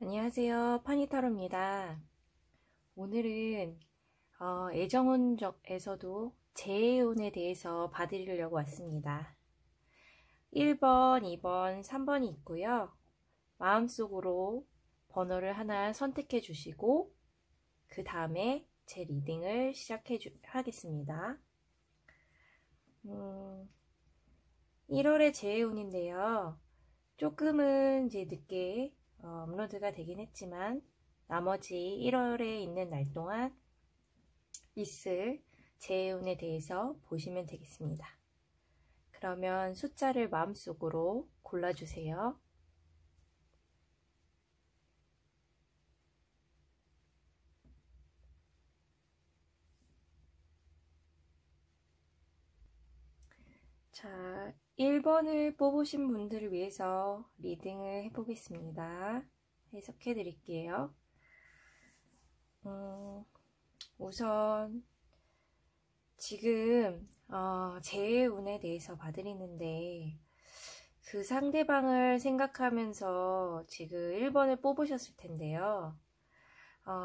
안녕하세요. 파니타로입니다. 오늘은 애정운에서도 재혼에 대해서 봐드리려고 왔습니다. 1번, 2번, 3번이 있고요. 마음속으로 번호를 하나 선택해 주시고 그 다음에 제 리딩을 하겠습니다. 1월의 재혼인데요. 조금은 이제 늦게 업로드가 되긴 했지만 나머지 1월에 있는 날 동안 있을 재운에 대해서 보시면 되겠습니다. 그러면 숫자를 마음속으로 골라주세요. 자, 1번을 뽑으신 분들을 위해서 리딩을 해보겠습니다. 해석해 드릴게요. 우선 지금 제 운에 대해서 봐드리는데 그 상대방을 생각하면서 지금 1번을 뽑으셨을 텐데요.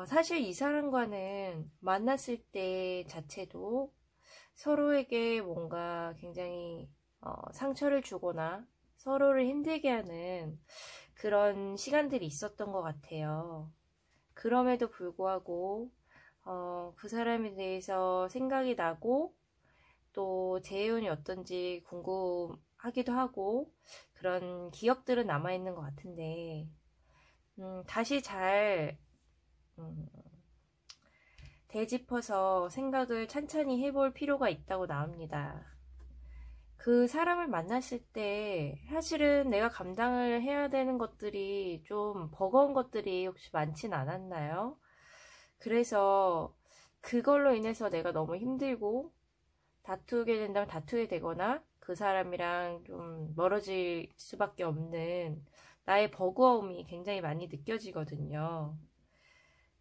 사실 이 사람과는 만났을 때 자체도 서로에게 뭔가 굉장히 상처를 주거나 서로를 힘들게 하는 그런 시간들이 있었던 것 같아요. 그럼에도 불구하고 그 사람에 대해서 생각이 나고 또 재혼이 어떤지 궁금하기도 하고 그런 기억들은 남아있는 것 같은데 다시 잘 되짚어서 생각을 찬찬히 해볼 필요가 있다고 나옵니다. 그 사람을 만났을 때 사실은 내가 감당을 해야 되는 것들이 좀 버거운 것들이 혹시 많진 않았나요? 그래서 그걸로 인해서 내가 너무 힘들고 다투게 된다면 다투게 되거나 그 사람이랑 좀 멀어질 수밖에 없는 나의 버거움이 굉장히 많이 느껴지거든요.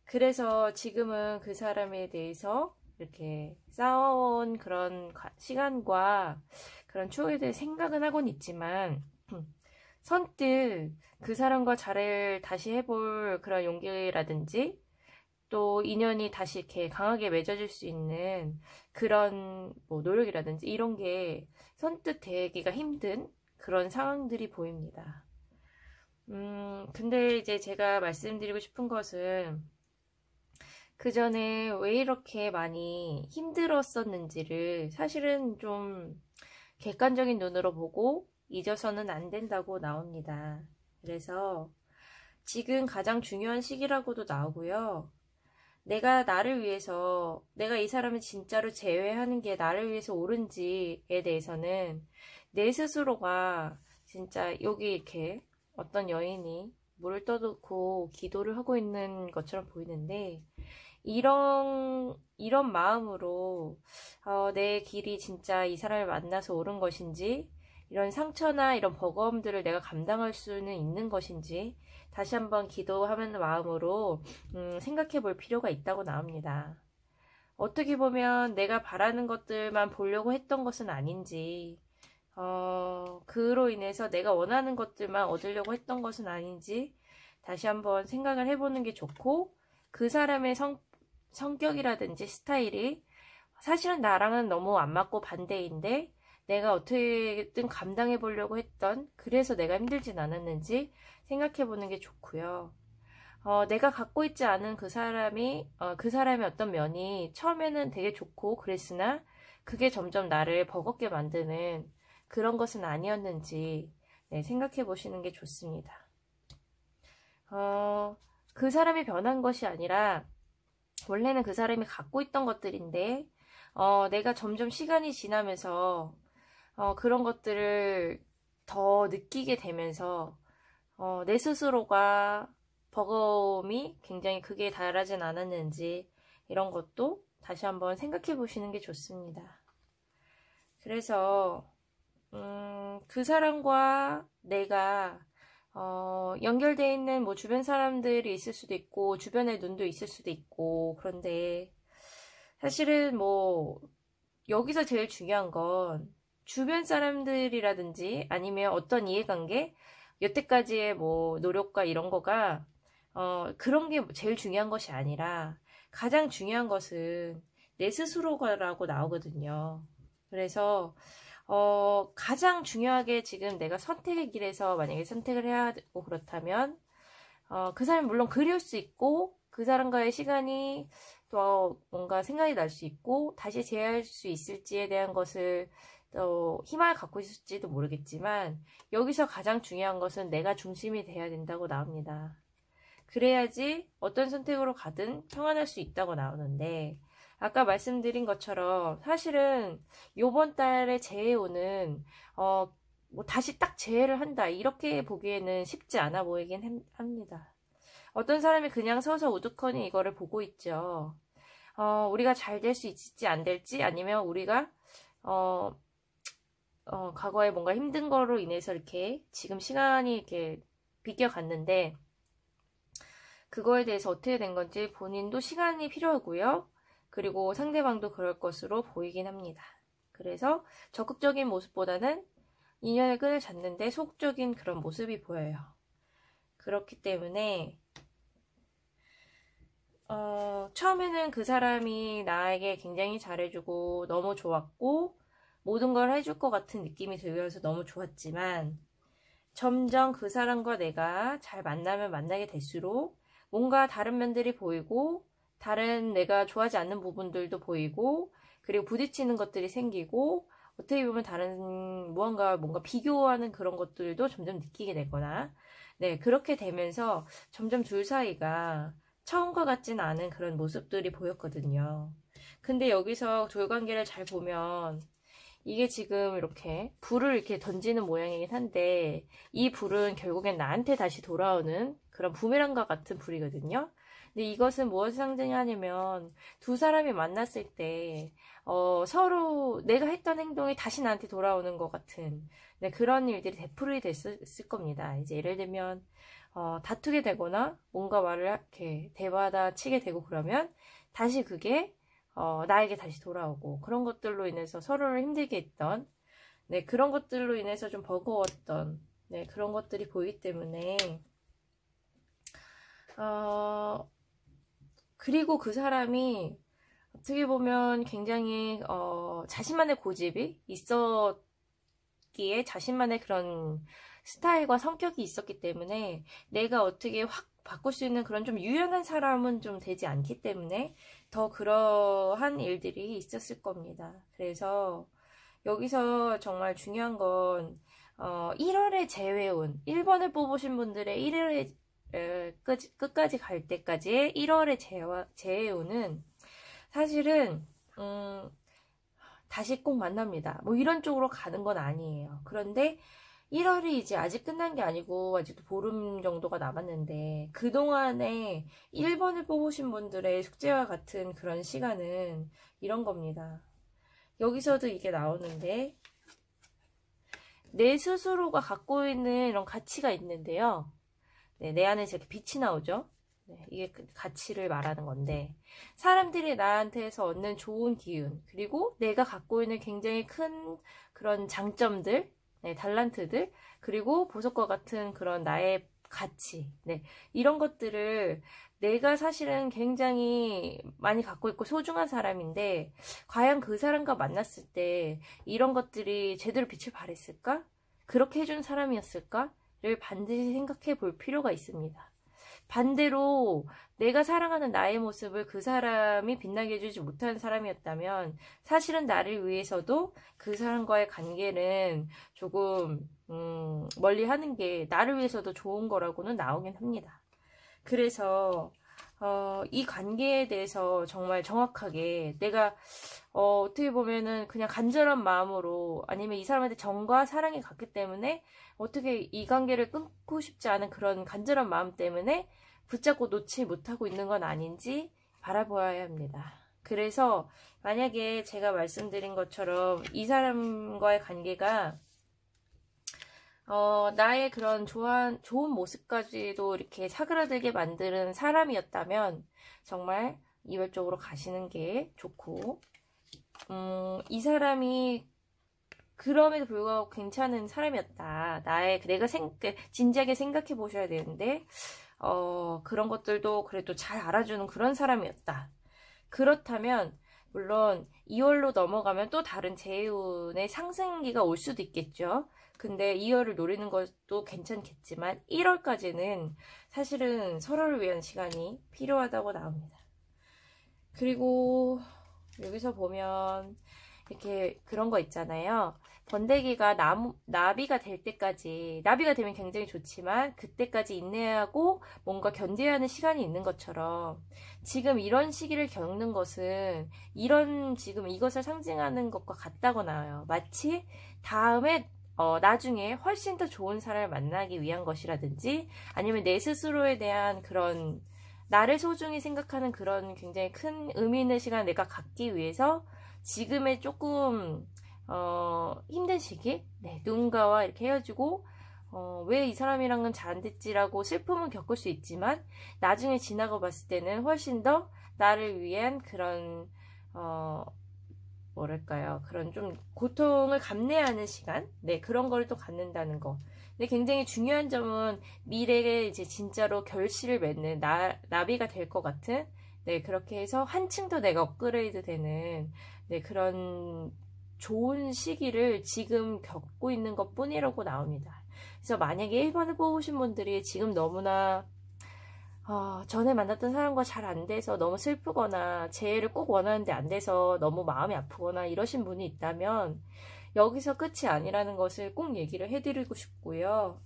그래서 지금은 그 사람에 대해서 이렇게 쌓아온 그런 시간과 그런 추억에 대해 생각은 하곤 있지만 선뜻 그 사람과 잘 다시 해볼 그런 용기라든지 또 인연이 다시 이렇게 강하게 맺어질 수 있는 그런 뭐 노력이라든지 이런 게 선뜻 되기가 힘든 그런 상황들이 보입니다. 근데 이제 제가 말씀드리고 싶은 것은 그 전에 왜 이렇게 많이 힘들었었는지를 사실은 좀 객관적인 눈으로 보고 잊어서는 안 된다고 나옵니다. 그래서 지금 가장 중요한 시기라고도 나오고요. 내가 나를 위해서, 내가 이 사람을 진짜로 제외하는 게 나를 위해서 옳은지에 대해서는 내 스스로가 진짜 여기 이렇게 어떤 여인이 물을 떠놓고 기도를 하고 있는 것처럼 보이는데, 이런 마음으로, 내 길이 진짜 이 사람을 만나서 옳은 것인지, 이런 상처나 이런 버거움들을 내가 감당할 수는 있는 것인지, 다시 한번 기도하는 마음으로 생각해 볼 필요가 있다고 나옵니다. 어떻게 보면 내가 바라는 것들만 보려고 했던 것은 아닌지, 그로 인해서 내가 원하는 것들만 얻으려고 했던 것은 아닌지 다시 한번 생각을 해보는 게 좋고, 그 사람의 성격이라든지 스타일이 사실은 나랑은 너무 안 맞고 반대인데 내가 어떻게든 감당해 보려고 했던, 그래서 내가 힘들진 않았는지 생각해 보는 게 좋고요. 내가 갖고 있지 않은 그 사람의 어떤 면이 처음에는 되게 좋고 그랬으나 그게 점점 나를 버겁게 만드는 그런 것은 아니었는지 생각해 보시는 게 좋습니다. 그 사람이 변한 것이 아니라 원래는 그 사람이 갖고 있던 것들인데 내가 점점 시간이 지나면서 그런 것들을 더 느끼게 되면서 내 스스로가 버거움이 굉장히 크게 달하진 않았는지 이런 것도 다시 한번 생각해 보시는 게 좋습니다. 그래서 그 사람과 내가 연결되어 있는 뭐 주변 사람들이 있을 수도 있고 주변의 눈도 있을 수도 있고, 그런데 사실은 뭐 여기서 제일 중요한 건 주변 사람들이라든지 아니면 어떤 이해관계, 여태까지의 뭐 노력과 이런 거가 그런 게 제일 중요한 것이 아니라 가장 중요한 것은 내 스스로라고 나오거든요. 그래서 가장 중요하게 지금 내가 선택의 길에서 만약에 선택을 해야 되고 그렇다면 그 사람이 물론 그리울 수 있고 그 사람과의 시간이 또 뭔가 생각이 날 수 있고 다시 재회할 수 있을지에 대한 것을 또 희망을 갖고 있을지도 모르겠지만 여기서 가장 중요한 것은 내가 중심이 돼야 된다고 나옵니다. 그래야지 어떤 선택으로 가든 평안할 수 있다고 나오는데 아까 말씀드린 것처럼 사실은 요번 달에 재해오는 뭐 다시 딱 재해를 한다 이렇게 보기에는 쉽지 않아 보이긴 합니다. 어떤 사람이 그냥 서서 우두커니 이거를 보고 있죠. 우리가 잘 될 수 있을지 안 될지 아니면 우리가 과거에 뭔가 힘든 거로 인해서 이렇게 지금 시간이 이렇게 비껴갔는데 그거에 대해서 어떻게 된 건지 본인도 시간이 필요하고요. 그리고 상대방도 그럴 것으로 보이긴 합니다. 그래서 적극적인 모습보다는 인연의 끈을 잡는데 소극적인 그런 모습이 보여요. 그렇기 때문에 처음에는 그 사람이 나에게 굉장히 잘해주고 너무 좋았고 모든 걸 해줄 것 같은 느낌이 들면서 너무 좋았지만 점점 그 사람과 내가 잘 만나면 만나게 될수록 뭔가 다른 면들이 보이고 다른 내가 좋아하지 않는 부분들도 보이고 그리고 부딪히는 것들이 생기고 어떻게 보면 다른 뭔가 비교하는 그런 것들도 점점 느끼게 되거나 네 그렇게 되면서 점점 둘 사이가 처음과 같진 않은 그런 모습들이 보였거든요. 근데 여기서 둘관계를 잘 보면 이게 지금 이렇게 불을 이렇게 던지는 모양이긴 한데 이 불은 결국엔 나한테 다시 돌아오는 그런 부메랑과 같은 불이거든요. 근데 이것은 무엇을 상징하냐면 두 사람이 만났을 때 서로 내가 했던 행동이 다시 나한테 돌아오는 것 같은 네, 그런 일들이 되풀이 됐을 겁니다. 이제 예를 들면 다투게 되거나 뭔가 말을 이렇게 대받아 치게 되고 그러면 다시 그게 나에게 다시 돌아오고 그런 것들로 인해서 서로를 힘들게 했던 네, 그런 것들로 인해서 좀 버거웠던 네, 그런 것들이 보이기 때문에 그리고 그 사람이 어떻게 보면 굉장히 자신만의 고집이 있었기에 자신만의 그런 스타일과 성격이 있었기 때문에 내가 어떻게 확 바꿀 수 있는 그런 좀 유연한 사람은 좀 되지 않기 때문에 더 그러한 일들이 있었을 겁니다. 그래서 여기서 정말 중요한 건 1월에 재회운 1번을 뽑으신 분들의 1월에 끝까지 갈 때까지의 1월의 재회운은 사실은 다시 꼭 만납니다. 뭐 이런 쪽으로 가는 건 아니에요. 그런데 1월이 이제 아직 끝난 게 아니고 아직도 보름 정도가 남았는데 그동안에 1번을 뽑으신 분들의 숙제와 같은 그런 시간은 이런 겁니다. 여기서도 이게 나오는데 내 스스로가 갖고 있는 이런 가치가 있는데요. 네, 내 안에 이렇게 빛이 나오죠. 네, 이게 가치를 말하는 건데 사람들이 나한테서 얻는 좋은 기운 그리고 내가 갖고 있는 굉장히 큰 그런 장점들 네, 달란트들 그리고 보석과 같은 그런 나의 가치 네, 이런 것들을 내가 사실은 굉장히 많이 갖고 있고 소중한 사람인데 과연 그 사람과 만났을 때 이런 것들이 제대로 빛을 발했을까? 그렇게 해준 사람이었을까?를 반드시 생각해 볼 필요가 있습니다. 반대로 내가 사랑하는 나의 모습을 그 사람이 빛나게 해주지 못한 사람이었다면 사실은 나를 위해서도 그 사람과의 관계는 조금 멀리 하는 게 나를 위해서도 좋은 거라고는 나오긴 합니다. 그래서 이 관계에 대해서 정말 정확하게 내가 어떻게 보면은 그냥 간절한 마음으로 아니면 이 사람한테 정과 사랑이 갔기 때문에 어떻게 이 관계를 끊고 싶지 않은 그런 간절한 마음 때문에 붙잡고 놓지 못하고 있는 건 아닌지 바라보아야 합니다. 그래서 만약에 제가 말씀드린 것처럼 이 사람과의 관계가 나의 그런 좋은 모습까지도 이렇게 사그라들게 만드는 사람이었다면 정말 이별적으로 가시는 게 좋고 이 사람이 그럼에도 불구하고 괜찮은 사람이었다. 내가 진지하게 생각해 보셔야 되는데 그런 것들도 그래도 잘 알아주는 그런 사람이었다. 그렇다면 물론 2월로 넘어가면 또 다른 재운의 상승기가 올 수도 있겠죠. 근데 2월을 노리는 것도 괜찮겠지만 1월까지는 사실은 서로를 위한 시간이 필요하다고 나옵니다. 그리고 여기서 보면 이렇게 그런 거 있잖아요. 번데기가 나비가 될 때까지, 나비가 되면 굉장히 좋지만 그때까지 인내하고 뭔가 견뎌야 하는 시간이 있는 것처럼 지금 이런 시기를 겪는 것은 지금 이것을 상징하는 것과 같다고 나와요. 마치 다음에 나중에 훨씬 더 좋은 사람을 만나기 위한 것이라든지 아니면 내 스스로에 대한 그런 나를 소중히 생각하는 그런 굉장히 큰 의미 있는 시간을 내가 갖기 위해서 지금의 조금 힘든 시기, 네, 누군가와 이렇게 헤어지고 왜 이 사람이랑은 잘 안 됐지라고 슬픔은 겪을 수 있지만 나중에 지나고 봤을 때는 훨씬 더 나를 위한 그런 뭐랄까요, 그런 좀 고통을 감내하는 시간, 네, 그런 걸 또 갖는다는 거. 근데 굉장히 중요한 점은 미래에 이제 진짜로 결실을 맺는 나비가 될 것 같은, 네, 그렇게 해서 한층 더 내가 업그레이드 되는, 네, 그런 좋은 시기를 지금 겪고 있는 것 뿐이라고 나옵니다. 그래서 만약에 1번을 뽑으신 분들이 지금 너무나 전에 만났던 사람과 잘 안 돼서 너무 슬프거나 재회를 꼭 원하는데 안 돼서 너무 마음이 아프거나 이러신 분이 있다면 여기서 끝이 아니라는 것을 꼭 얘기를 해드리고 싶고요.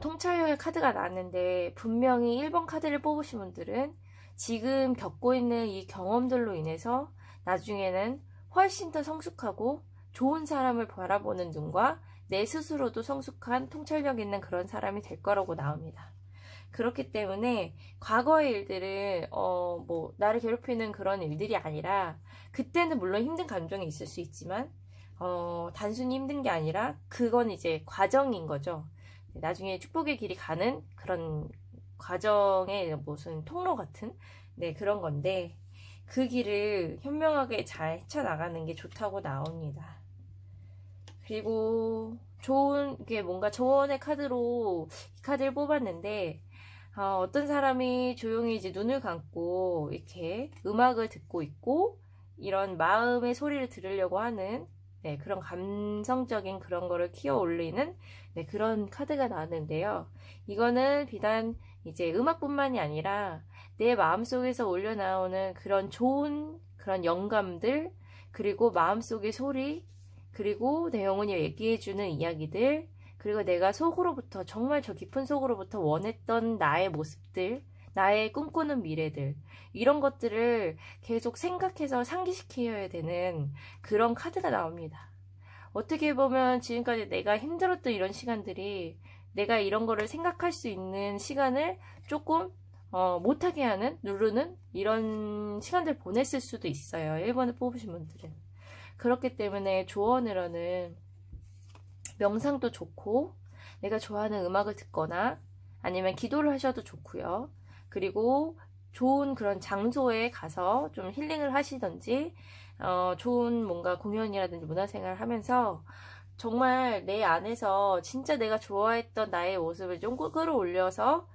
통찰형의 카드가 나왔는데 분명히 1번 카드를 뽑으신 분들은 지금 겪고 있는 이 경험들로 인해서 나중에는 훨씬 더 성숙하고 좋은 사람을 바라보는 눈과 내 스스로도 성숙한 통찰력 있는 그런 사람이 될 거라고 나옵니다. 그렇기 때문에 과거의 일들을 나를 괴롭히는 그런 일들이 아니라 그때는 물론 힘든 감정이 있을 수 있지만 단순히 힘든 게 아니라 그건 이제 과정인 거죠. 나중에 축복의 길이 가는 그런 과정의 무슨 통로 같은 그런 건데 그 길을 현명하게 잘 헤쳐나가는 게 좋다고 나옵니다. 그리고 게 뭔가 조언의 카드로 이 카드를 뽑았는데 어떤 사람이 조용히 이제 눈을 감고 이렇게 음악을 듣고 있고 이런 마음의 소리를 들으려고 하는 그런 감성적인 그런 거를 키워 올리는 그런 카드가 나왔는데요. 이거는 비단 이제 음악뿐만이 아니라 내 마음속에서 올려나오는 그런 좋은 그런 영감들 그리고 마음속의 소리 그리고 내 영혼이 얘기해주는 이야기들 그리고 내가 속으로부터 정말 저 깊은 속으로부터 원했던 나의 모습들 나의 꿈꾸는 미래들 이런 것들을 계속 생각해서 상기시켜야 되는 그런 카드가 나옵니다. 어떻게 보면 지금까지 내가 힘들었던 이런 시간들이 내가 이런 거를 생각할 수 있는 시간을 조금 못하게 하는 누르는 이런 시간들 보냈을 수도 있어요. 1번을 뽑으신 분들은. 그렇기 때문에 조언으로는 명상도 좋고 내가 좋아하는 음악을 듣거나 아니면 기도를 하셔도 좋고요. 그리고 좋은 그런 장소에 가서 좀 힐링을 하시던지 좋은 뭔가 공연이라든지 문화생활을 하면서 정말 내 안에서 진짜 내가 좋아했던 나의 모습을 좀 끌어올려서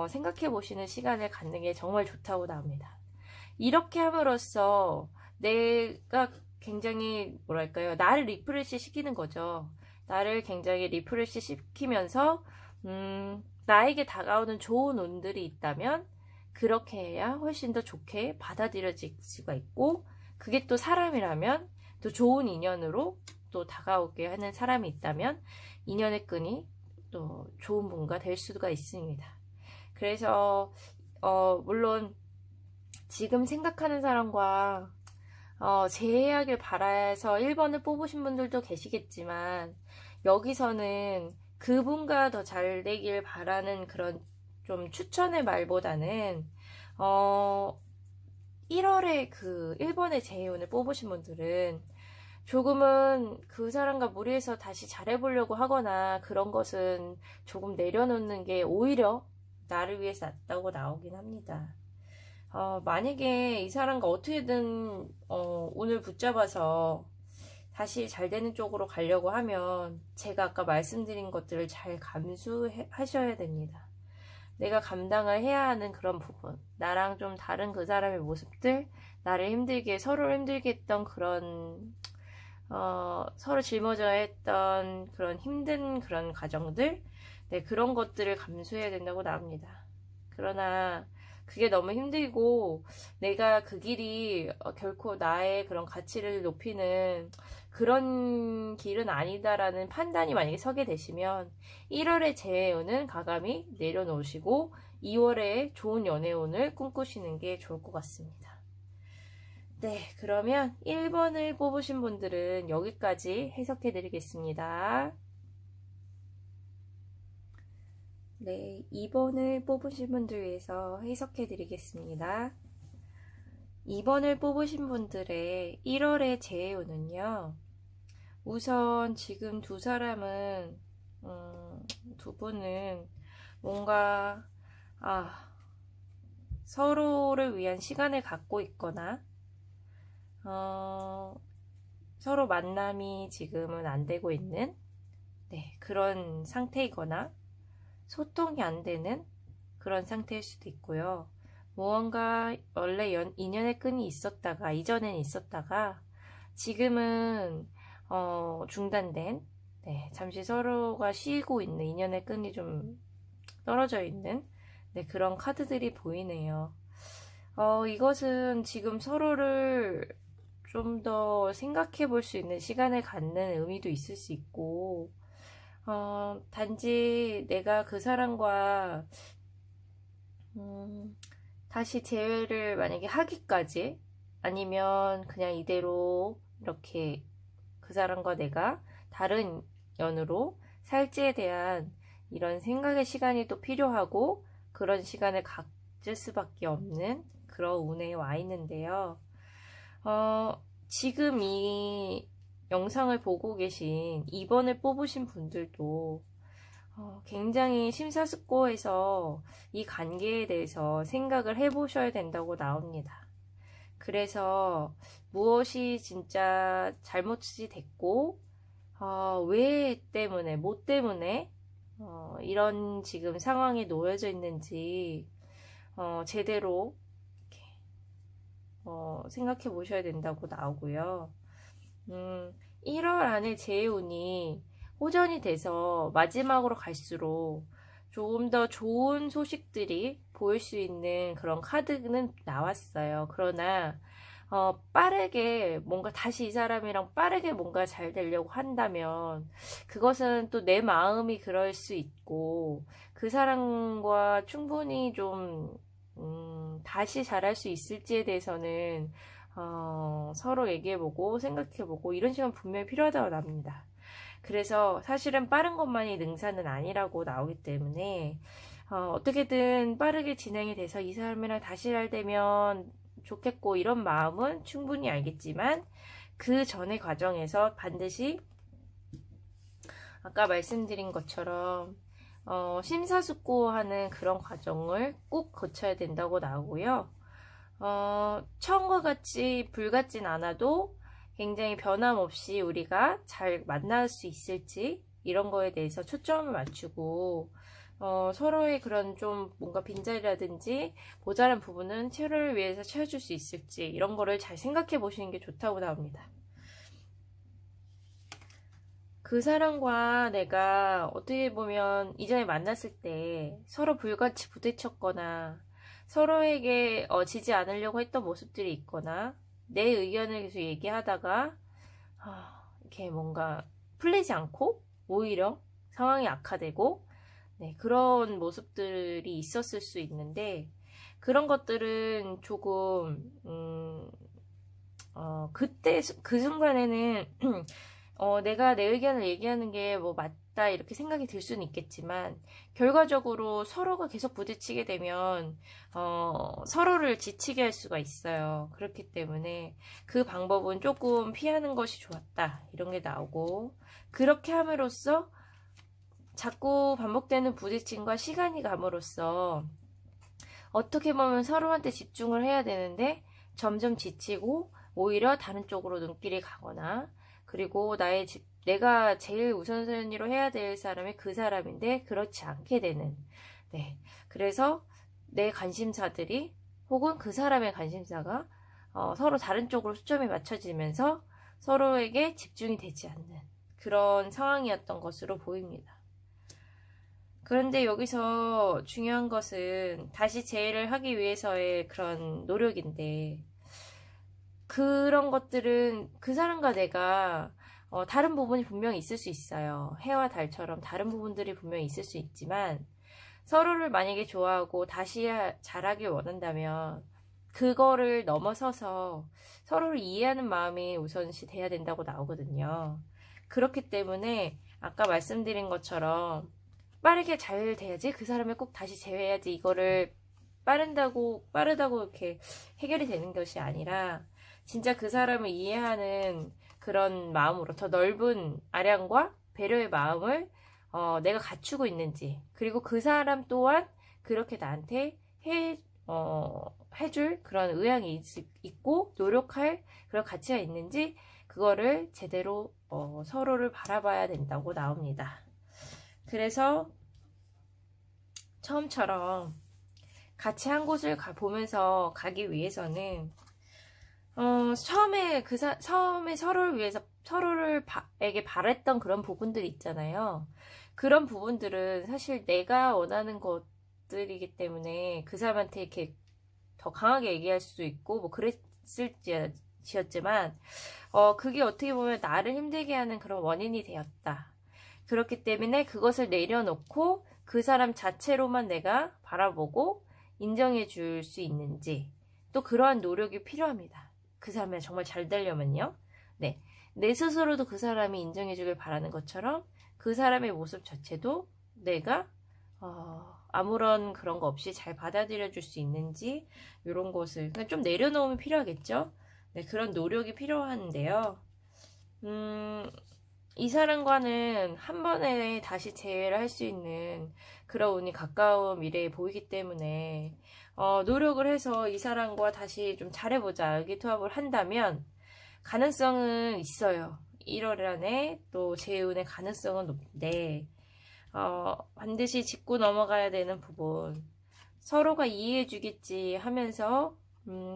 생각해 보시는 시간을 갖는 게 정말 좋다고 나옵니다. 이렇게 함으로써 내가 굉장히 뭐랄까요 나를 리프레시 시키는 거죠. 나를 굉장히 리프레시 시키면서 나에게 다가오는 좋은 운들이 있다면 그렇게 해야 훨씬 더 좋게 받아들여질 수가 있고 그게 또 사람이라면 또 좋은 인연으로 또 다가오게 하는 사람이 있다면 인연의 끈이 또 좋은 분과 될 수가 있습니다. 그래서 물론 지금 생각하는 사람과 재회하길 바라서 1번을 뽑으신 분들도 계시겠지만 여기서는 그분과 더 잘 되길 바라는 그런 좀 추천의 말보다는 1월에 그 1번의 재회운을 뽑으신 분들은 조금은 그 사람과 무리해서 다시 잘해보려고 하거나 그런 것은 조금 내려놓는 게 오히려 나를 위해서 낫다고 나오긴 합니다. 만약에 이 사람과 어떻게든 운을 붙잡아서 다시 잘 되는 쪽으로 가려고 하면 제가 아까 말씀드린 것들을 잘 감수하셔야 됩니다. 내가 감당을 해야 하는 그런 부분, 나랑 좀 다른 그 사람의 모습들, 나를 힘들게, 서로를 힘들게 했던 그런, 서로 짊어져야 했던 그런 힘든 그런 과정들, 네, 그런 것들을 감수해야 된다고 나옵니다. 그러나, 그게 너무 힘들고, 내가 그 길이 결코 나의 그런 가치를 높이는 그런 길은 아니다라는 판단이 만약에 서게 되시면 1월의 재회운은 가감히 내려놓으시고 2월에 좋은 연애운을 꿈꾸시는 게 좋을 것 같습니다. 네, 그러면 1번을 뽑으신 분들은 여기까지 해석해 드리겠습니다. 네, 2번을 뽑으신 분들 위해서 해석해 드리겠습니다. 2번을 뽑으신 분들의 1월의 재해운은요, 우선 지금 두 사람은, 두 분은 뭔가, 서로를 위한 시간을 갖고 있거나, 서로 만남이 지금은 안 되고 있는, 네, 그런 상태이거나, 소통이 안 되는 그런 상태일 수도 있고요. 무언가 원래 인연의 끈이 있었다가 이전엔 있었다가 지금은 중단된, 네, 잠시 서로가 쉬고 있는 인연의 끈이 좀 떨어져 있는, 네, 그런 카드들이 보이네요. 이것은 지금 서로를 좀 더 생각해 볼 수 있는 시간을 갖는 의미도 있을 수 있고, 단지 내가 그 사람과 다시 재회를 만약에 하기까지, 아니면 그냥 이대로 이렇게 그 사람과 내가 다른 연으로 살지에 대한 이런 생각의 시간이 또 필요하고, 그런 시간을 가질 수밖에 없는 그런 운에 와 있는데요. 지금 이 영상을 보고 계신 2번을 뽑으신 분들도 굉장히 심사숙고해서 이 관계에 대해서 생각을 해보셔야 된다고 나옵니다. 그래서 무엇이 진짜 잘못이 됐고, 왜 때문에, 뭐 때문에 이런 지금 상황에 놓여져 있는지 제대로 생각해 보셔야 된다고 나오고요. 1월 안에 재해운이 호전이 돼서 마지막으로 갈수록 조금 더 좋은 소식들이 보일 수 있는 그런 카드는 나왔어요. 그러나 빠르게 뭔가 다시 이 사람이랑 빠르게 뭔가 잘 되려고 한다면 그것은 또 내 마음이 그럴 수 있고, 그 사람과 충분히 좀 다시 잘할 수 있을지에 대해서는 서로 얘기해보고 생각해보고 이런 시간 분명히 필요하다고 나옵니다. 그래서 사실은 빠른 것만이 능사는 아니라고 나오기 때문에 어떻게든 빠르게 진행이 돼서 이 사람이랑 다시 잘 되면 좋겠고 이런 마음은 충분히 알겠지만, 그 전의 과정에서 반드시 아까 말씀드린 것처럼 심사숙고하는 그런 과정을 꼭 거쳐야 된다고 나오고요. 처음과 같이 불같진 않아도 굉장히 변함없이 우리가 잘 만날 수 있을지, 이런 거에 대해서 초점을 맞추고 서로의 그런 좀 뭔가 빈자리라든지 모자란 부분은 채를 위해서 채워줄 수 있을지, 이런 거를 잘 생각해 보시는 게 좋다고 나옵니다. 그 사람과 내가 어떻게 보면 이전에 만났을 때 서로 불같이 부딪혔거나 서로에게 지지 않으려고 했던 모습들이 있거나, 내 의견을 계속 얘기하다가 이렇게 뭔가 풀리지 않고 오히려 상황이 악화되고, 네, 그런 모습들이 있었을 수 있는데, 그런 것들은 조금 그때 그 순간에는 내가 내 의견을 얘기하는 게 뭐 맞다 이렇게 생각이 들 수는 있겠지만, 결과적으로 서로가 계속 부딪히게 되면 서로를 지치게 할 수가 있어요. 그렇기 때문에 그 방법은 조금 피하는 것이 좋았다, 이런 게 나오고, 그렇게 함으로써 자꾸 반복되는 부딪힘과 시간이 감으로써 어떻게 보면 서로한테 집중을 해야 되는데 점점 지치고 오히려 다른 쪽으로 눈길이 가거나, 그리고 내가 제일 우선순위로 해야 될 사람이 그 사람인데 그렇지 않게 되는, 네. 그래서 내 관심사들이 혹은 그 사람의 관심사가 서로 다른 쪽으로 초점이 맞춰지면서 서로에게 집중이 되지 않는 그런 상황이었던 것으로 보입니다. 그런데 여기서 중요한 것은 다시 재회를 하기 위해서의 그런 노력인데, 그런 것들은 그 사람과 내가 다른 부분이 분명히 있을 수 있어요. 해와 달처럼 다른 부분들이 분명히 있을 수 있지만, 서로를 만약에 좋아하고 다시 잘하길 원한다면 그거를 넘어서서 서로를 이해하는 마음이 우선시 돼야 된다고 나오거든요. 그렇기 때문에 아까 말씀드린 것처럼 빠르게 잘 돼야지, 그 사람을 꼭 다시 제외해야지, 이거를 빠르다고 이렇게 해결이 되는 것이 아니라 진짜 그 사람을 이해하는 그런 마음으로 더 넓은 아량과 배려의 마음을 내가 갖추고 있는지, 그리고 그 사람 또한 그렇게 나한테 해줄 그런 의향이 있고 노력할 그런 가치가 있는지, 그거를 제대로 서로를 바라봐야 된다고 나옵니다. 그래서 처음처럼 같이 한 곳을 보면서 가기 위해서는 처음에 서로를 위해서 서로에게 바랬던 그런 부분들이 있잖아요. 그런 부분들은 사실 내가 원하는 것들이기 때문에 그 사람한테 이렇게 더 강하게 얘기할 수도 있고 뭐 그랬을지였지만, 그게 어떻게 보면 나를 힘들게 하는 그런 원인이 되었다. 그렇기 때문에 그것을 내려놓고 그 사람 자체로만 내가 바라보고 인정해 줄 수 있는지, 또 그러한 노력이 필요합니다. 그 사람이 정말 잘 되려면요. 네. 내 스스로도 그 사람이 인정해 주길 바라는 것처럼 그 사람의 모습 자체도 내가 아무런 그런 거 없이 잘 받아들여 줄 수 있는지, 이런 것을 좀 내려놓으면 필요하겠죠. 네, 그런 노력이 필요한데요. 이 사람과는 한 번에 다시 재회를 할 수 있는 그런 운이 가까운 미래에 보이기 때문에 노력을 해서 이 사람과 다시 좀 잘해보자, 의기투합을 한다면 가능성은 있어요. 1월 안에 또 재운의 가능성은 높은데, 반드시 짚고 넘어가야 되는 부분, 서로가 이해해주겠지 하면서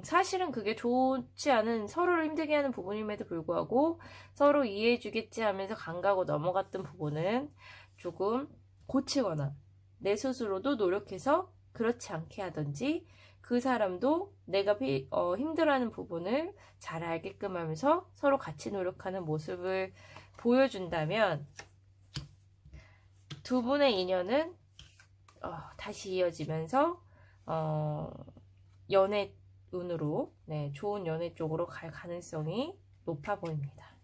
사실은 그게 좋지 않은, 서로를 힘들게 하는 부분임에도 불구하고 서로 이해해주겠지 하면서 간가고 넘어갔던 부분은 조금 고치거나 내 스스로도 노력해서 그렇지 않게 하든지, 그 사람도 내가 힘들어하는 부분을 잘 알게끔 하면서 서로 같이 노력하는 모습을 보여준다면 두 분의 인연은 다시 이어지면서 연애 운으로, 네, 좋은 연애 쪽으로 갈 가능성이 높아 보입니다.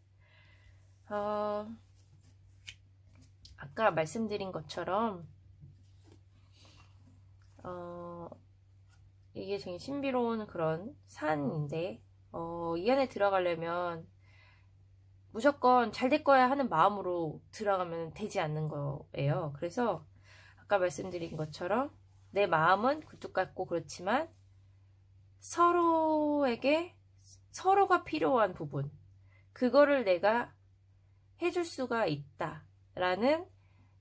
아까 말씀드린 것처럼 이게 되게 신비로운 그런 산인데, 이 안에 들어가려면 무조건 잘 될 거야 하는 마음으로 들어가면 되지 않는 거예요. 그래서 아까 말씀드린 것처럼 내 마음은 굴뚝 같고 그렇지만 서로에게 서로가 필요한 부분, 그거를 내가 해줄 수가 있다라는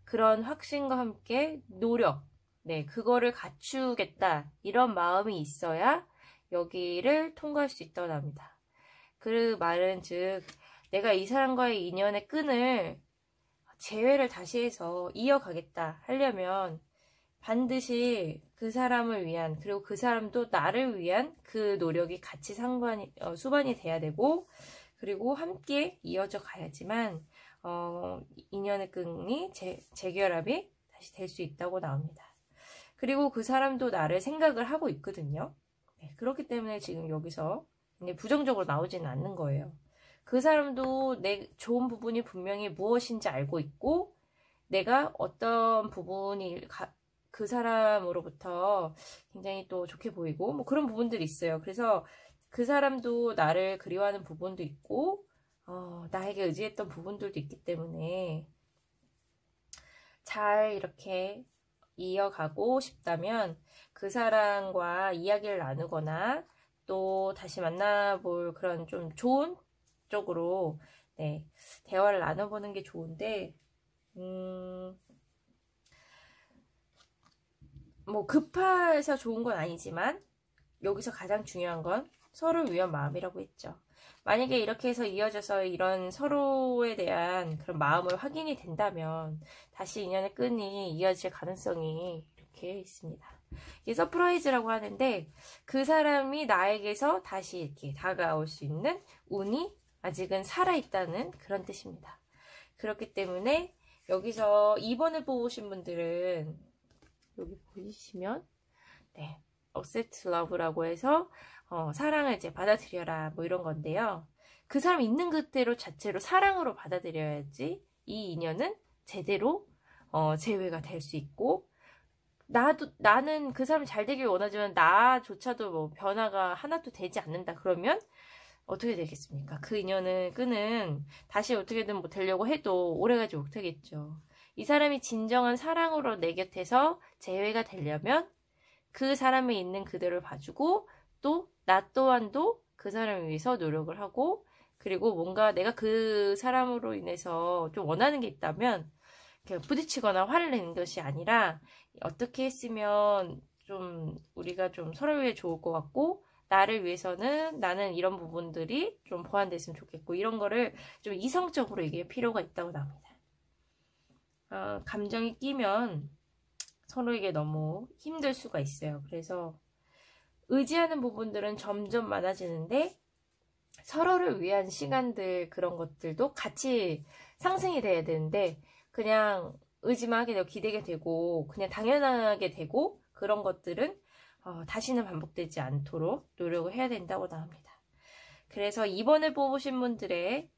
그런 확신과 함께 노력, 네, 그거를 갖추겠다, 이런 마음이 있어야 여기를 통과할 수 있다고 합니다. 그 말은 즉, 내가 이 사람과의 인연의 끈을 재회를 다시 해서 이어가겠다 하려면 반드시 그 사람을 위한, 그리고 그 사람도 나를 위한 그 노력이 같이 수반이 돼야 되고, 그리고 함께 이어져 가야지만 인연의 끈이 재결합이 다시 될 수 있다고 나옵니다. 그리고 그 사람도 나를 생각을 하고 있거든요. 네, 그렇기 때문에 지금 여기서 부정적으로 나오지는 않는 거예요. 그 사람도 내 좋은 부분이 분명히 무엇인지 알고 있고, 내가 어떤 부분이 그 사람으로부터 굉장히 또 좋게 보이고 뭐 그런 부분들이 있어요. 그래서 그 사람도 나를 그리워하는 부분도 있고 나에게 의지했던 부분들도 있기 때문에 잘 이렇게 이어가고 싶다면 그 사람과 이야기를 나누거나 또 다시 만나볼 그런 좀 좋은 쪽으로, 네, 대화를 나눠보는 게 좋은데, 뭐 급해서 좋은 건 아니지만 여기서 가장 중요한 건 서로를 위한 마음이라고 했죠. 만약에 이렇게 해서 이어져서 이런 서로에 대한 그런 마음을 확인이 된다면 다시 인연의 끈이 이어질 가능성이 이렇게 있습니다. 이게 서프라이즈라고 하는데 그 사람이 나에게서 다시 이렇게 다가올 수 있는 운이 아직은 살아있다는 그런 뜻입니다. 그렇기 때문에 여기서 2번을 뽑으신 분들은 여기 보이시면 네, accept love라고 해서 사랑을 이제 받아들여라 뭐 이런 건데요. 그 사람 있는 그대로 자체로 사랑으로 받아들여야지 이 인연은 제대로 재회가 될 수 있고 나는 그 사람이 잘 되길 원하지만 나조차도 뭐 변화가 하나도 되지 않는다 그러면 어떻게 되겠습니까? 그 인연을 끈은 다시 어떻게든 뭐 되려고 해도 오래가지 못하겠죠. 이 사람이 진정한 사랑으로 내 곁에서 재회가 되려면 그 사람이 있는 그대로 봐주고 또 나 또한도 그 사람을 위해서 노력을 하고 그리고 뭔가 내가 그 사람으로 인해서 좀 원하는 게 있다면 부딪히거나 화를 내는 것이 아니라 어떻게 했으면 좀 우리가 좀 서로를 위해 좋을 것 같고 나를 위해서는 나는 이런 부분들이 좀 보완됐으면 좋겠고 이런 거를 좀 이성적으로 얘기할 필요가 있다고 나옵니다. 감정이 끼면 서로에게 너무 힘들 수가 있어요. 그래서 의지하는 부분들은 점점 많아지는데 서로를 위한 시간들 그런 것들도 같이 상승이 돼야 되는데 그냥 의지만 하게 되고 기대게 되고 그냥 당연하게 되고 그런 것들은 다시는 반복되지 않도록 노력을 해야 된다고 나옵니다. 그래서 2번을 뽑으신 분들의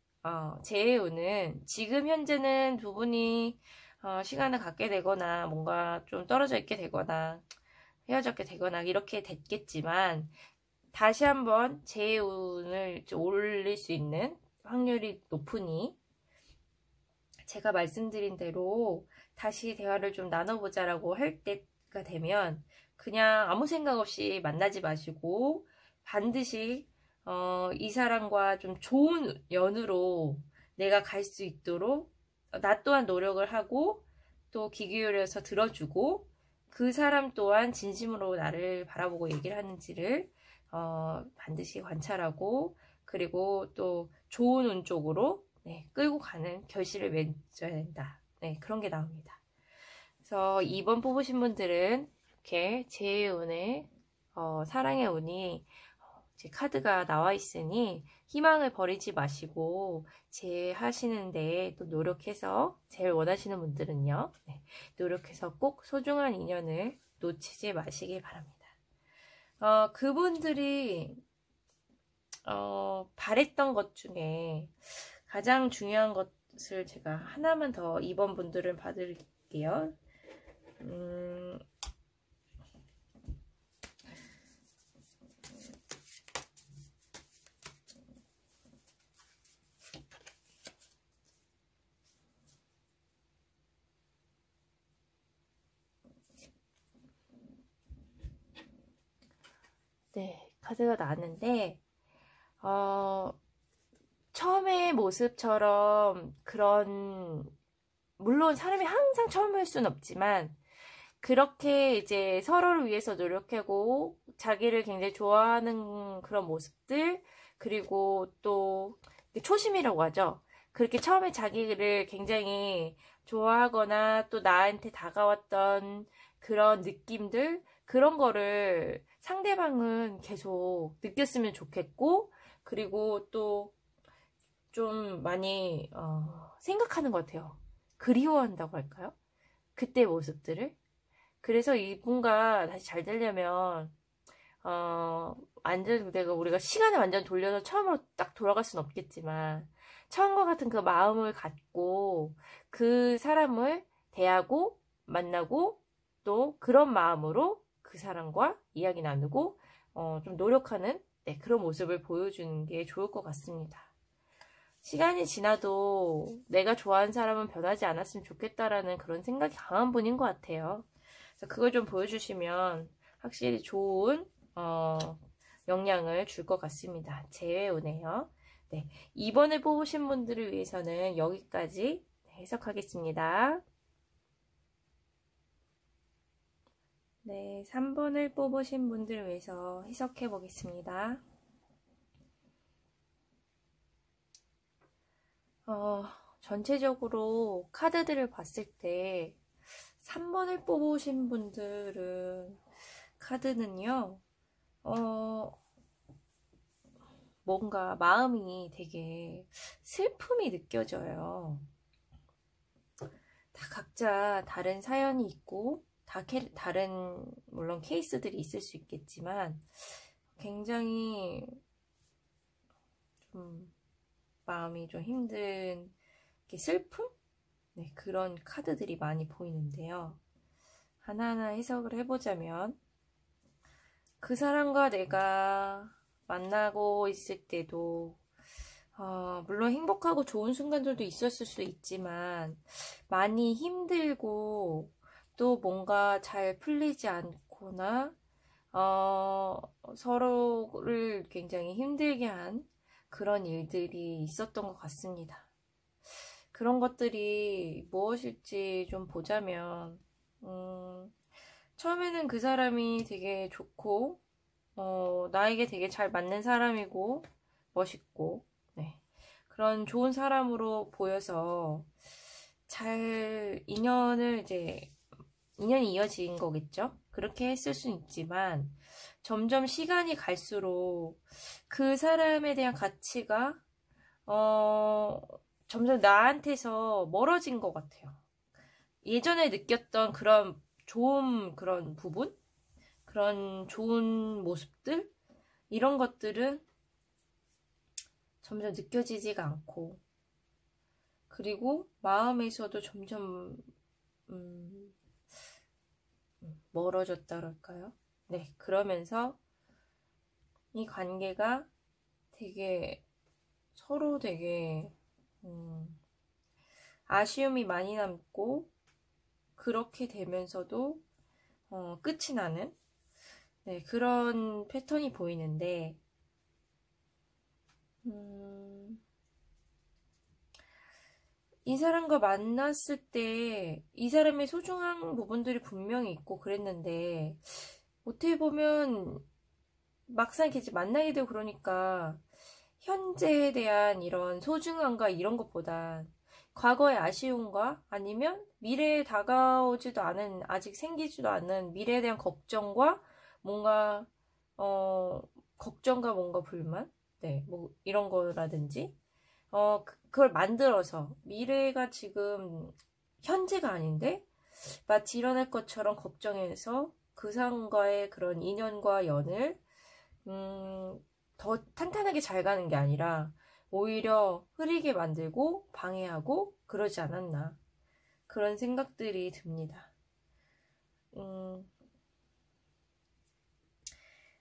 재해운은 지금 현재는 두 분이 시간을 갖게 되거나 뭔가 좀 떨어져 있게 되거나 헤어졌게 되거나 이렇게 됐겠지만 다시 한번 재해운을 올릴 수 있는 확률이 높으니 제가 말씀드린 대로 다시 대화를 좀 나눠보자라고 할 때가 되면 그냥 아무 생각 없이 만나지 마시고 반드시 이 사람과 좀 좋은 연으로 내가 갈 수 있도록 나 또한 노력을 하고 또 귀 기울여서 들어주고 그 사람 또한 진심으로 나를 바라보고 얘기를 하는지를 반드시 관찰하고 그리고 또 좋은 운 쪽으로 끌고 가는 결실을 맺어야 된다. 네, 그런 게 나옵니다. 그래서 2번 뽑으신 분들은 이렇게 재의 운에 사랑의 운이 제 카드가 나와 있으니 희망을 버리지 마시고 재하시는데 또 노력해서 제일 원하시는 분들은요. 노력해서 꼭 소중한 인연을 놓치지 마시길 바랍니다. 그분들이 바랬던 것 중에 가장 중요한 것을 제가 하나만 더 2번 분들은 봐드릴게요. 네, 카드가 나왔는데 처음의 모습처럼 그런 물론 사람이 항상 처음일 순 없지만 그렇게 이제 서로를 위해서 노력하고 자기를 굉장히 좋아하는 그런 모습들 그리고 또 초심이라고 하죠. 그렇게 처음에 자기를 굉장히 좋아하거나 또 나한테 다가왔던 그런 느낌들 그런 거를 상대방은 계속 느꼈으면 좋겠고 그리고 또 좀 많이 생각하는 것 같아요. 그리워한다고 할까요? 그때 모습들을. 그래서 이분과 다시 잘 되려면 완전 우리가 시간을 완전 돌려서 처음으로 딱 돌아갈 수는 없겠지만 처음과 같은 그 마음을 갖고 그 사람을 대하고 만나고 또 그런 마음으로 그 사람과 이야기 나누고 좀 노력하는 그런 모습을 보여주는 게 좋을 것 같습니다. 시간이 지나도 내가 좋아하는 사람은 변하지 않았으면 좋겠다라는 그런 생각이 강한 분인 것 같아요. 그래서 그걸 좀 보여주시면 확실히 좋은 영향을 줄 것 같습니다. 재회오네요. 네, 2번을 뽑으신 분들을 위해서는 여기까지 해석하겠습니다. 네, 3번을 뽑으신 분들을 위해서 해석해 보겠습니다. 전체적으로 카드들을 봤을 때 3번을 뽑으신 분들은 카드는요, 뭔가 마음이 되게 슬픔이 느껴져요. 다 각자 다른 사연이 있고, 다른, 물론 케이스들이 있을 수 있겠지만, 굉장히 좀 마음이 좀 힘든 슬픔? 네, 그런 카드들이 많이 보이는데요. 하나하나 해석을 해보자면, 그 사람과 내가 만나고 있을 때도 물론 행복하고 좋은 순간들도 있었을 수 있지만 많이 힘들고 또 뭔가 잘 풀리지 않거나 서로를 굉장히 힘들게 한 그런 일들이 있었던 것 같습니다. 그런 것들이 무엇일지 좀 보자면 처음에는 그 사람이 되게 좋고 나에게 되게 잘 맞는 사람이고 멋있고 네. 그런 좋은 사람으로 보여서 잘 인연이 이어진 거겠죠? 그렇게 했을 수는 있지만 점점 시간이 갈수록 그 사람에 대한 가치가 점점 나한테서 멀어진 것 같아요. 예전에 느꼈던 그런 좋은 그런 부분? 그런 좋은 모습들? 이런 것들은 점점 느껴지지가 않고, 그리고 마음에서도 점점, 멀어졌다 그럴까요? 네, 그러면서 이 관계가 되게, 서로 되게, 아쉬움이 많이 남고, 그렇게 되면서도, 끝이 나는, 네, 그런 패턴이 보이는데, 이 사람과 만났을 때 이 사람의 소중한 부분들이 분명히 있고 그랬는데 어떻게 보면 막상 이렇게 만나게 되고 그러니까 현재에 대한 이런 소중함과 이런 것보다 과거의 아쉬움과 아니면 미래에 다가오지도 않은 아직 생기지도 않은 미래에 대한 걱정과 뭔가 걱정과 뭔가 불만 네 뭐 이런 거라든지 그걸 만들어서 미래가 지금 현재가 아닌데 마치 일어날 것처럼 걱정해서 그 사람과의 그런 인연과 연을 더 탄탄하게 잘 가는 게 아니라 오히려 흐리게 만들고 방해하고 그러지 않았나 그런 생각들이 듭니다.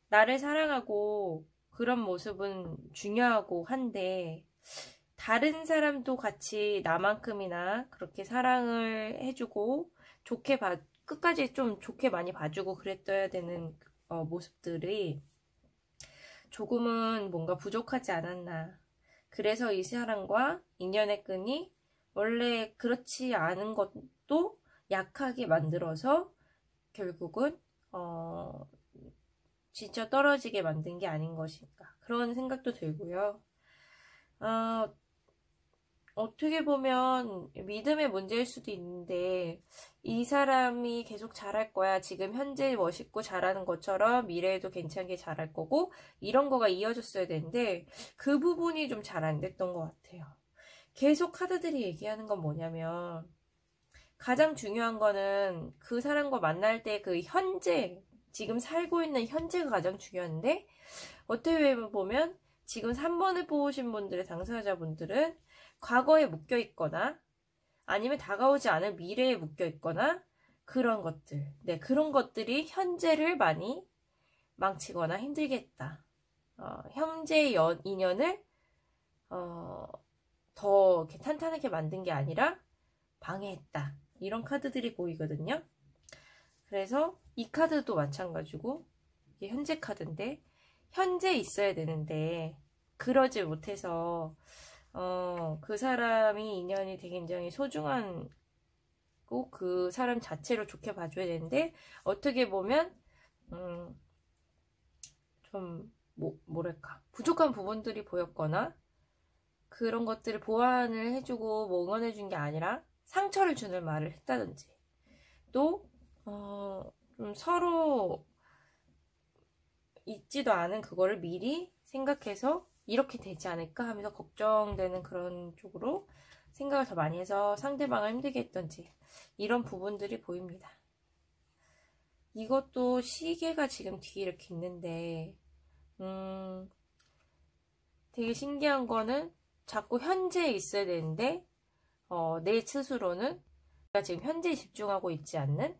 나를 사랑하고 그런 모습은 중요하고 한데 다른 사람도 같이 나만큼이나 그렇게 사랑을 해주고 끝까지 좀 좋게 많이 봐주고 그랬어야 되는 모습들이 조금은 뭔가 부족하지 않았나. 그래서 이 사람과 인연의 끈이 원래 그렇지 않은 것도 약하게 만들어서 결국은 진짜 떨어지게 만든 게 아닌 것인가. 그런 생각도 들고요. 어떻게 보면 믿음의 문제일 수도 있는데 이 사람이 계속 잘할 거야. 지금 현재 멋있고 잘하는 것처럼 미래에도 괜찮게 잘할 거고 이런 거가 이어졌어야 되는데 그 부분이 좀 잘 안 됐던 것 같아요. 계속 카드들이 얘기하는 건 뭐냐면 가장 중요한 거는 그 사람과 만날 때 그 현재 지금 살고 있는 현재가 가장 중요한데 어떻게 보면 지금 3번을 뽑으신 분들의 당사자분들은 과거에 묶여 있거나 아니면 다가오지 않을 미래에 묶여 있거나 그런 것들. 네, 그런 것들이 현재를 많이 망치거나 힘들게 했다. 현재의 인연을 더 이렇게 탄탄하게 만든 게 아니라 방해했다. 이런 카드들이 보이거든요. 그래서 이 카드도 마찬가지고 이게 현재 카드인데 현재 있어야 되는데 그러지 못해서 그 사람이 인연이 되게 굉장히 소중한 꼭 그 사람 자체로 좋게 봐줘야 되는데, 어떻게 보면 좀 뭐랄까 부족한 부분들이 보였거나 그런 것들을 보완을 해주고 뭐 응원해준 게 아니라 상처를 주는 말을 했다든지, 또 좀 서로 있지도 않은 그거를 미리 생각해서 이렇게 되지 않을까 하면서 걱정되는 그런 쪽으로 생각을 더 많이 해서 상대방을 힘들게 했던지, 이런 부분들이 보입니다. 이것도 시계가 지금 뒤에 이렇게 있는데 되게 신기한 거는 자꾸 현재에 있어야 되는데 내 스스로는 내가 지금 현재에 집중하고 있지 않는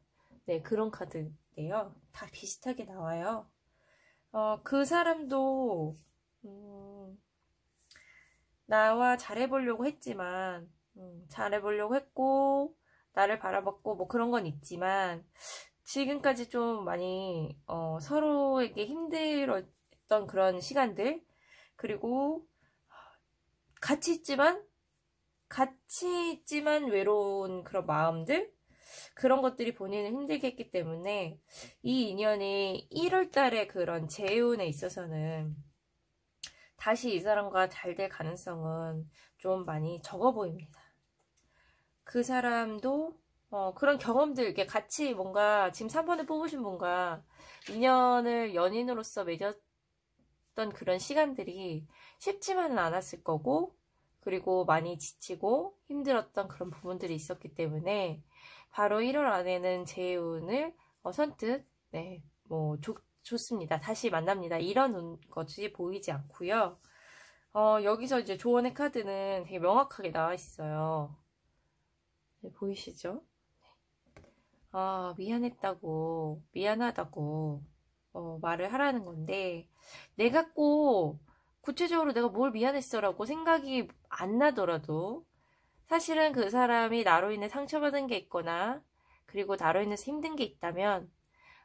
그런 카드인데요. 다 비슷하게 나와요. 그 사람도 나와 잘해보려고 했지만 잘해보려고 했고 나를 바라봤고 뭐 그런 건 있지만, 지금까지 좀 많이 서로에게 힘들었던 그런 시간들, 그리고 같이 있지만 외로운 그런 마음들, 그런 것들이 본인을 힘들게 했기 때문에 이 인연이 1월 달에 그런 재운에 있어서는 다시 이 사람과 잘 될 가능성은 좀 많이 적어 보입니다. 그 사람도 그런 경험들, 이렇게 같이 뭔가 지금 3번에 뽑으신 분과 인연을 연인으로서 맺었던 그런 시간들이 쉽지만은 않았을 거고, 그리고 많이 지치고 힘들었던 그런 부분들이 있었기 때문에 바로 1월 안에는 재운을 선뜻 좋습니다. 다시 만납니다. 이런 것이 보이지 않고요. 여기서 이제 조언의 카드는 되게 명확하게 나와 있어요. 네, 보이시죠? 미안했다고, 미안하다고 말을 하라는 건데, 내가 꼭 구체적으로 내가 뭘 미안했어라고 생각이 안 나더라도 사실은 그 사람이 나로 인해 상처받은 게 있거나, 그리고 나로 인해서 힘든 게 있다면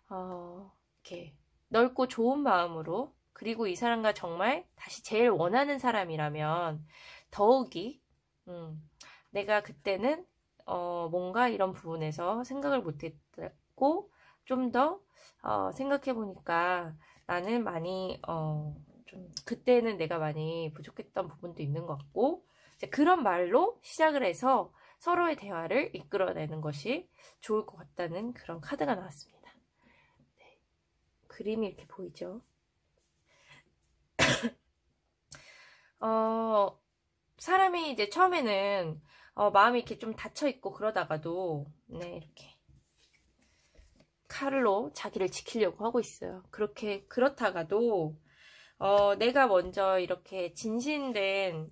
이렇게 넓고 좋은 마음으로, 그리고 이 사람과 정말 다시 제일 원하는 사람이라면 더욱이 내가 그때는 뭔가 이런 부분에서 생각을 못했고, 좀 더 생각해보니까 나는 많이 좀 그때는 내가 많이 부족했던 부분도 있는 것 같고, 이제 그런 말로 시작을 해서 서로의 대화를 이끌어내는 것이 좋을 것 같다는 그런 카드가 나왔습니다. 네. 그림이 이렇게 보이죠? 사람이 이제 처음에는 마음이 이렇게 좀 닫혀있고 그러다가도 이렇게 칼로 자기를 지키려고 하고 있어요. 그렇다가도 내가 먼저 이렇게 진실된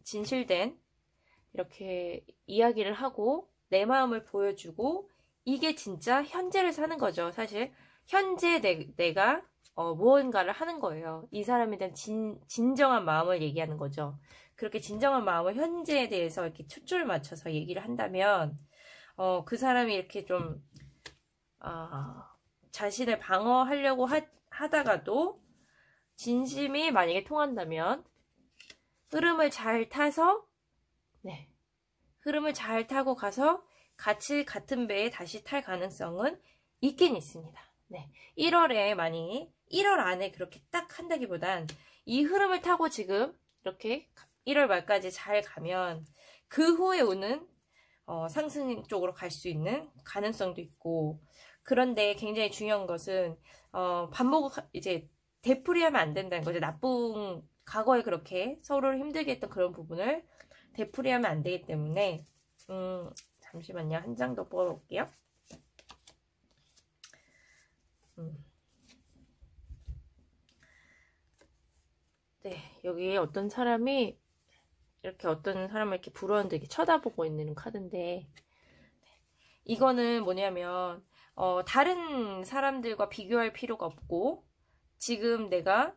이렇게 이야기를 하고 내 마음을 보여주고, 이게 진짜 현재를 사는 거죠. 사실 현재 내가 무언가를 하는 거예요. 이 사람에 대한 진정한 마음을 얘기하는 거죠. 그렇게 진정한 마음을 현재에 대해서 이렇게 초점을 맞춰서 얘기를 한다면 그 사람이 이렇게 좀 자신을 방어하려고 하다가도 진심이 만약에 통한다면 흐름을 잘 타고 가서 같이 같은 배에 다시 탈 가능성은 있긴 있습니다. 1월 안에 그렇게 딱 한다기보단 이 흐름을 타고 지금 이렇게 1월 말까지 잘 가면 그 후에 오는 상승 쪽으로 갈 수 있는 가능성도 있고, 그런데 굉장히 중요한 것은 이제 되풀이하면 안 된다는 거죠. 나쁜 과거에 그렇게 서로를 힘들게 했던 그런 부분을 되풀이하면 안 되기 때문에 잠시만요. 한 장 더 뽑아볼게요. 여기 어떤 사람이 어떤 사람을 이렇게 불었는데 이렇게 쳐다보고 있는 카드인데, 이거는 뭐냐면 다른 사람들과 비교할 필요가 없고, 지금 내가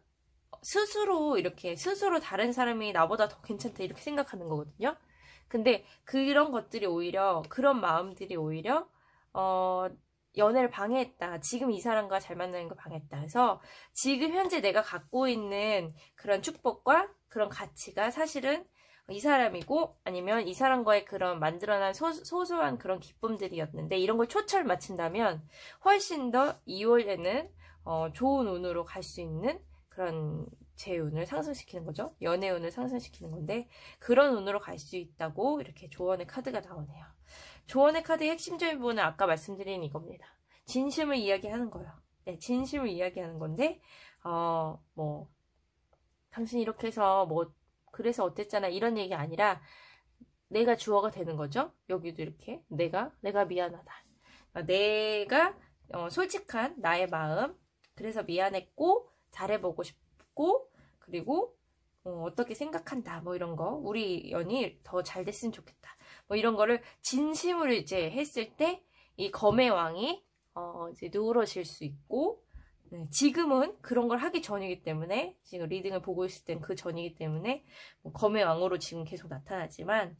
스스로 다른 사람이 나보다 더 괜찮다 이렇게 생각하는 거거든요. 근데 그런 마음들이 오히려 연애를 방해했다. 지금 이 사람과 잘 만나는 걸 방해했다. 그래서 지금 현재 내가 갖고 있는 그런 축복과 그런 가치가 사실은 이 사람이고 아니면 이 사람과의 그런 만들어낸 소소한 그런 기쁨들이었는데 이런 걸 초철 맞춘다면 훨씬 더 2월에는 좋은 운으로 갈 수 있는 그런 제 운을 상승시키는 거죠. 연애 운을 상승시키는 건데 그런 운으로 갈 수 있다고 이렇게 조언의 카드가 나오네요. 조언의 카드의 핵심적인 부분은 아까 말씀드린 이겁니다. 진심을 이야기하는 거예요. 네, 진심을 이야기하는 건데 뭐 당신 이렇게 해서 뭐 그래서 어땠잖아 이런 얘기 아니라 내가 주어가 되는 거죠. 여기도 이렇게 내가 미안하다. 내가 솔직한 나의 마음 그래서 미안했고 잘해보고 싶고 그리고 어떻게 생각한다 뭐 이런 거 우리 연이 더 잘 됐으면 좋겠다 뭐 이런 거를 진심으로 이제 했을 때 이 검의 왕이 이제 누그러질 수 있고 네, 지금은 그런 걸 하기 전이기 때문에 지금 리딩을 보고 있을 땐 그 전이기 때문에 뭐 검의 왕으로 지금 계속 나타나지만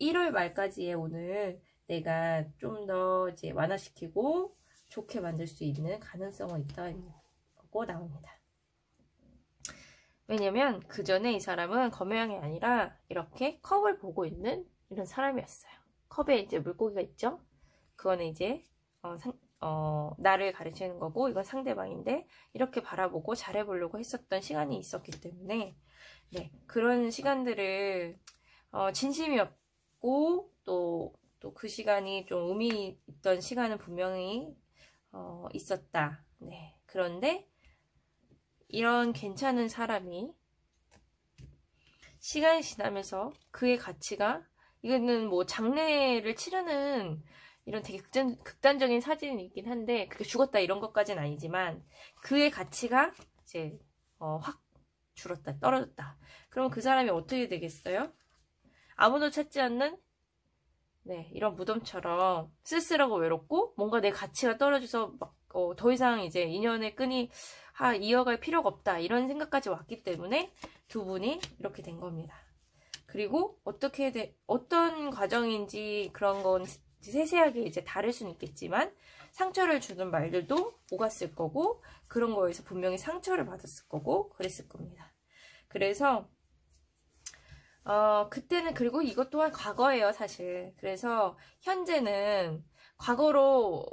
1월 말까지의 오늘 내가 좀 더 이제 완화시키고 좋게 만들 수 있는 가능성은 있다고 나옵니다. 왜냐면 그 전에 이 사람은 검의 왕이 아니라 이렇게 컵을 보고 있는 이런 사람이었어요. 컵에 이제 물고기가 있죠. 그거는 이제 나를 가르치는 거고 이건 상대방인데 이렇게 바라보고 잘해보려고 했었던 시간이 있었기 때문에 네, 그런 시간들을 진심이었고 또 그 시간이 좀 의미 있던 시간은 분명히 있었다. 네, 그런데 이런 괜찮은 사람이 시간이 지나면서 그의 가치가 이거는 뭐 장례를 치르는 이런 되게 극단적인 사진이긴 한데 그게 죽었다 이런 것까지는 아니지만 그의 가치가 이제 확 줄었다 떨어졌다. 그럼 그 사람이 어떻게 되겠어요? 아무도 찾지 않는 네 이런 무덤처럼 쓸쓸하고 외롭고 뭔가 내 가치가 떨어져서 막 더 이상 이제 인연의 끈이 이어갈 필요가 없다 이런 생각까지 왔기 때문에 두 분이 이렇게 된 겁니다. 그리고 어떤 과정인지 그런 건 세세하게 이제 다를 수는 있겠지만 상처를 주는 말들도 오갔을 거고 그런 거에서 분명히 상처를 받았을 거고 그랬을 겁니다. 그래서 그때는 그리고 이것 또한 과거예요 사실. 그래서 현재는 과거로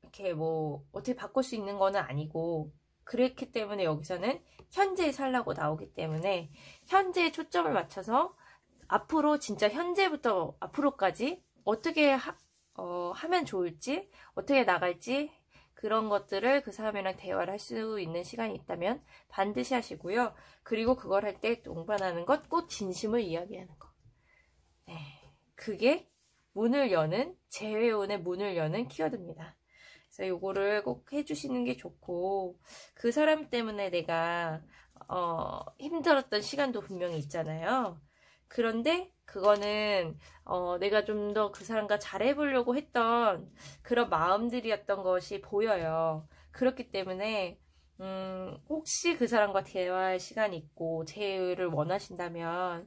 이렇게 뭐 어떻게 바꿀 수 있는 거는 아니고 그랬기 때문에 여기서는 현재에 살라고 나오기 때문에 현재에 초점을 맞춰서 앞으로 진짜 현재부터 앞으로까지 어떻게 하면 좋을지 어떻게 나갈지 그런 것들을 그 사람이랑 대화를 할 수 있는 시간이 있다면 반드시 하시고요. 그리고 그걸 할 때 동반하는 것 꼭 진심을 이야기하는 것. 네, 그게 문을 여는 재회원의 문을 여는 키워드입니다. 그래서 요거를 꼭 해주시는 게 좋고 그 사람 때문에 내가 힘들었던 시간도 분명히 있잖아요. 그런데 그거는 내가 좀 더 그 사람과 잘해보려고 했던 그런 마음들이었던 것이 보여요. 그렇기 때문에 혹시 그 사람과 대화할 시간이 있고 재회를 원하신다면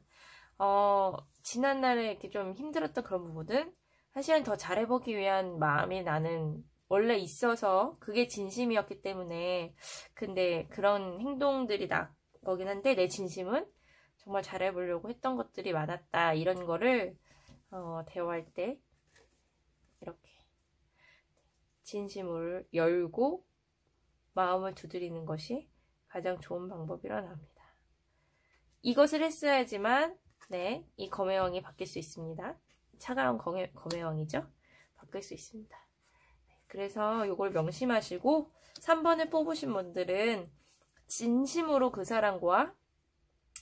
지난날에 이렇게 좀 힘들었던 그런 부분은 사실은 더 잘해보기 위한 마음이 나는 원래 있어서 그게 진심이었기 때문에 근데 그런 행동들이 거긴 한데 내 진심은 정말 잘해보려고 했던 것들이 많았다 이런 거를 대화할 때 이렇게 진심을 열고 마음을 두드리는 것이 가장 좋은 방법이라 합니다. 이것을 했어야지만 네, 이 검의 왕이 바뀔 수 있습니다. 차가운 검의 왕이죠. 바뀔 수 있습니다. 그래서 이걸 명심하시고 3번을 뽑으신 분들은 진심으로 그 사람과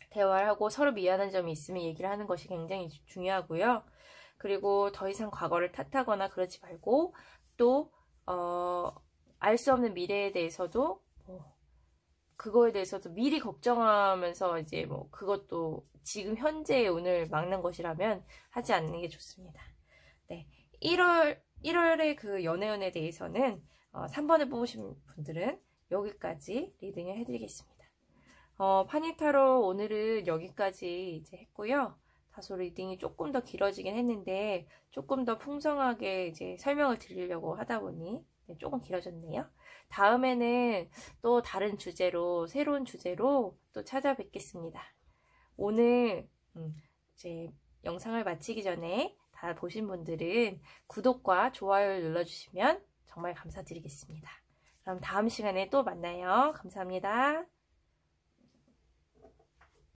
대화를 하고 서로 미안한 점이 있으면 얘기를 하는 것이 굉장히 중요하고요. 그리고 더 이상 과거를 탓하거나 그러지 말고 또 알 수 없는 미래에 대해서도 그거에 대해서도 미리 걱정하면서 이제 뭐 그것도 지금 현재의 운을 막는 것이라면 하지 않는 게 좋습니다. 네, 1월의 그 연애운에 대해서는 3번을 뽑으신 분들은 여기까지 리딩을 해드리겠습니다. 파니타로 오늘은 여기까지 이제 했고요. 다소 리딩이 조금 더 길어지긴 했는데 조금 더 풍성하게 이제 설명을 드리려고 하다 보니 조금 길어졌네요. 다음에는 또 다른 주제로 새로운 주제로 또 찾아뵙겠습니다. 오늘 이제 영상을 마치기 전에 다 보신 분들은 구독과 좋아요를 눌러주시면 정말 감사드리겠습니다. 그럼 다음 시간에 또 만나요. 감사합니다.